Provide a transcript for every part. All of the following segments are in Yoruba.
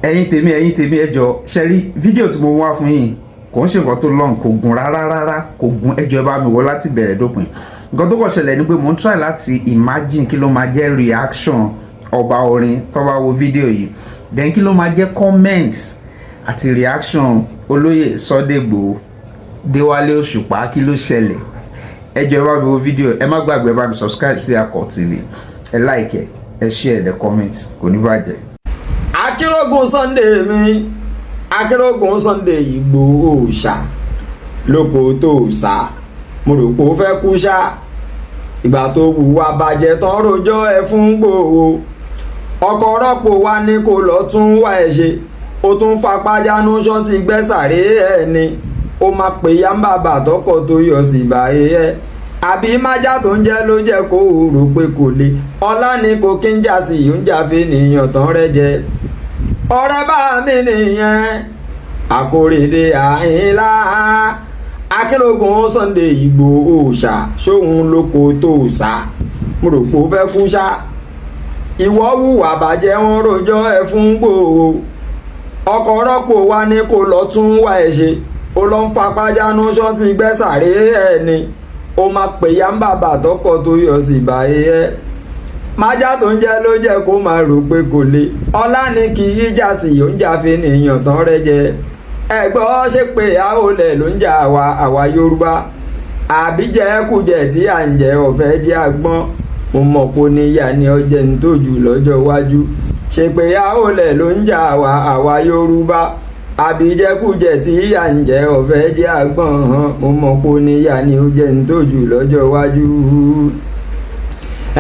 ẹ̀yin tèmi ẹ jọ̀ọ́ ṣe rí fídíò tí mo wá fún yín kò ń ṣe nǹkan tó long kò gùn rárá kò gùn ẹ jọ̀ọ́ ẹ bá mi wò láti bẹ̀rẹ̀ dópin. Nǹkan tó kàn ṣẹlẹ̀ ni pé mo ń try láti imagine kí ló máa jẹ́ reaction ọba orin tó bá wo fídíò yìí, then kí ló máa jẹ́ comment àti reaction olóyè Sunday Igboho, Déwálé Òṣùpá, kí ló ṣẹlẹ̀. Ẹ jọ̀ọ́ ẹ bá mi wo fídíò, ẹ má gbàgbé bá mi subscribe sí Akọ TV, ẹ like ẹ share ẹ comment, kò ní bàjẹ́. Akérògùn Sunday mi, Akérògùn Sunday Igboho ṣá lóko tó sá, mo rò pé ó fẹ́ kú ṣá. Ìgbà tó hùwà bàjẹ́ tán rojọ́ ẹ fún Igboho, ọkọ̀ rọ́pò wa ní kò lọ tún wá ẹ ṣe, ó tún fapá jánu ṣán ti gbẹ́ sàré ẹ ni, ó máa pè ya ń bàbà tọkọ tó yọ sí báyé ẹ. Àbí májá tó ń jẹ́ ló jẹ́ kó rò pé kò le, ọlá ni kò kí ń jà sí yóò ń jà fi nìyàn tán rẹ jẹ. Ọ̀rẹ́ bá mi nìyẹn Akóredé Àyìnlá, Akérògùn Sunday Igboho ṣá ṣóhun lóko tó sá, mo rò pé ó fẹ́ kú ṣá. Ìwọ hùwà bàjẹ́ wọn rojọ́ ẹ fún Igboho, ọkọ̀ rọ́pò wa ní kò lọ tún wá ẹ ṣe, ó lọ ń fapá jánu ṣán ti gbẹ́ sàré ẹ ni, ó máa pè ya ń bàbà tọkọ tó yọ sí báyé ẹ. Májá tó ń jẹ́ ló jẹ́ kó máa rò pé kò le, ọlá ni kì í jà sí yóò ń jà fi nìyàn tán rẹ jẹ. Ẹ̀gbọ́n ṣe pé àólẹ̀ ló ń jà àwa Yorùbá, àbí jẹkújẹ tí à ń jẹ ọ̀fẹ́ jẹ́ àgbọ́n, mo mọ̀ pé níyà ni ọjẹ́ ń tójú lọ́jọ́ iwájú. Ṣe pé àólẹ̀ ló ń jà àwa Yorùbá, àbí jẹkújẹ tí à ń jẹ ọ̀fẹ́ jẹ́ àgbọ́n, mo mọ̀ pé níyà ni ọjẹ́ ń tójú lọ́jọ́ iwájú.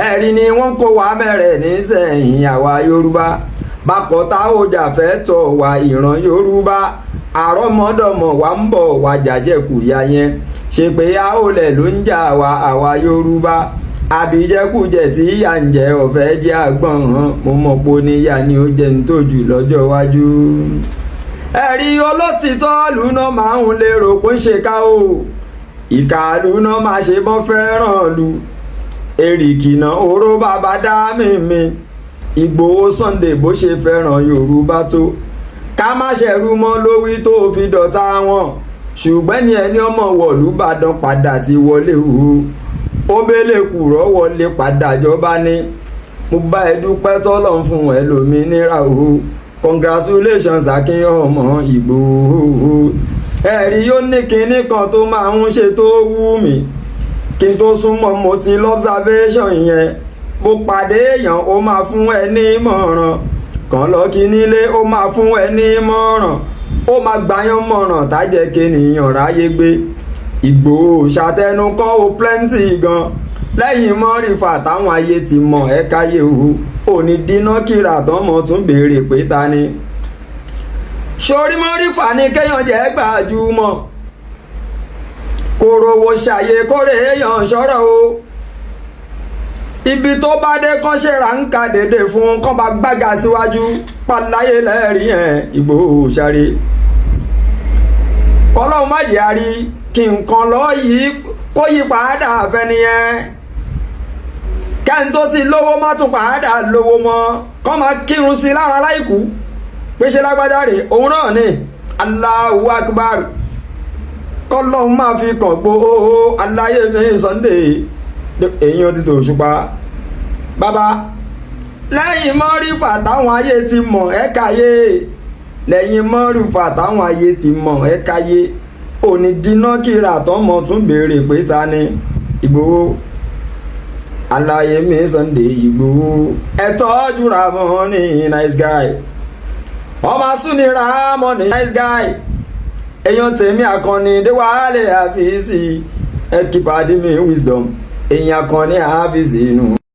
Ẹ̀rí ni wọ́n kó wa mẹ́rẹ̀ nísẹ̀yìn àwa Yorùbá, bákọ́tà ọjà fẹ́ tọ̀ wá ìran Yorùbá, àrọ́mọdọ́mọ wa ń bọ̀ wá jàjẹkùyà yẹn. Ṣe pé àólẹ̀ ló ń jà àwa Yorùbá, àbí jẹkújẹ tí à ń jẹ ọ̀fẹ́ jẹ́ àgbọ̀n, mo mọ̀ pé níyà ni ó jẹ́ ń tójú lọ́jọ́ iwájú. Ẹ̀rí olótìtọ́ lùnà máa ń lérò pé ń ṣe ká o, ìkà lùnà máa ṣe bọ́ fẹ́ràn lù. Èrìkìnà oró bàbá dá mímí, Igboho Sunday bó ṣe fẹ́ràn Yorùbá tó, ká má ṣẹ̀rú mọ́ lówí tó fi dọ̀tá wọn. Ṣùgbọ́n ní ẹni ọmọ wọ̀lú Ìbàdàn padà ti wọlé o, ó bẹ́lẹ̀ kùrọ̀ wọlé padà jọba ní. Mo bá ẹ dúpẹ́ tọ́lọ́run fún ẹ lómìnira o, congratulations Akin ọmọ Igboho. Ẹ̀rí yóò ní kinní kan tó máa ń ṣe tó wú mi, kí n tó súnmọ́ mo ti lọ́bsàvéṣàn yẹn. Mo pàdé èèyàn ó máa fún ẹ ní ìmọ̀ràn, kàn lọ kí nílé ó máa fún ẹ ní ìmọ̀ràn, ó máa gbàyàn mọ̀ràn tájẹ́ kéèyàn ráyé gbé. Igboho ṣàtẹnukọ́ o plenty gan, lẹ́yìn mọ́rìfà táwọn ayé ti mọ̀ ẹ́ káyé o, òní dínà kíra tọ́mọ tún béèrè pé ta ni. Sórí mọ́rìfà ní kéèyàn jẹ́ gbajúmọ̀, kòròwò ṣàyè kórè èèyàn ṣọ́rọ̀ o. Ibi tó bá dé kán ṣe ra ń ka dédé fún kán bá gbága síwájú, pàláyé lẹ́rìí ẹ̀ Igboho ṣàrè. Kọ́lọ́hún má jẹ́ àrí kí nǹkan lọ yìí kó yí padà fẹ́ni yẹn. Kẹ́ni tó ti lówó má tún padà lówó mọ́, kán máa kírun sí lára láìkú pé ṣe lágbájá rè òun náà ni. Allahu Akbar. Kọ́lọ́hún máa fi kàn Igboho aláyé mi Sunday èèyàn ti tòṣùpá. Bàbá lẹ́yìn mọ́rífà táwọn ayé ti mọ̀ ẹ́ káyé, lẹ́yìn mọ́rífà táwọn ayé ti mọ̀ ẹ́ káyé, òní dínà kíra tọ́mọ tún béèrè pé ta ni. Igboho aláyé mi Sunday Igboho, ẹ tọ́jú Ramoni nice guy, ọmọ Súnì Ramoni nice guy. Èèyàn tèmi Àkànní Déwálé Àfíìsì, ẹ kí pàdé mi wisdom, èèyàn Àkànní Àfíìsì inú.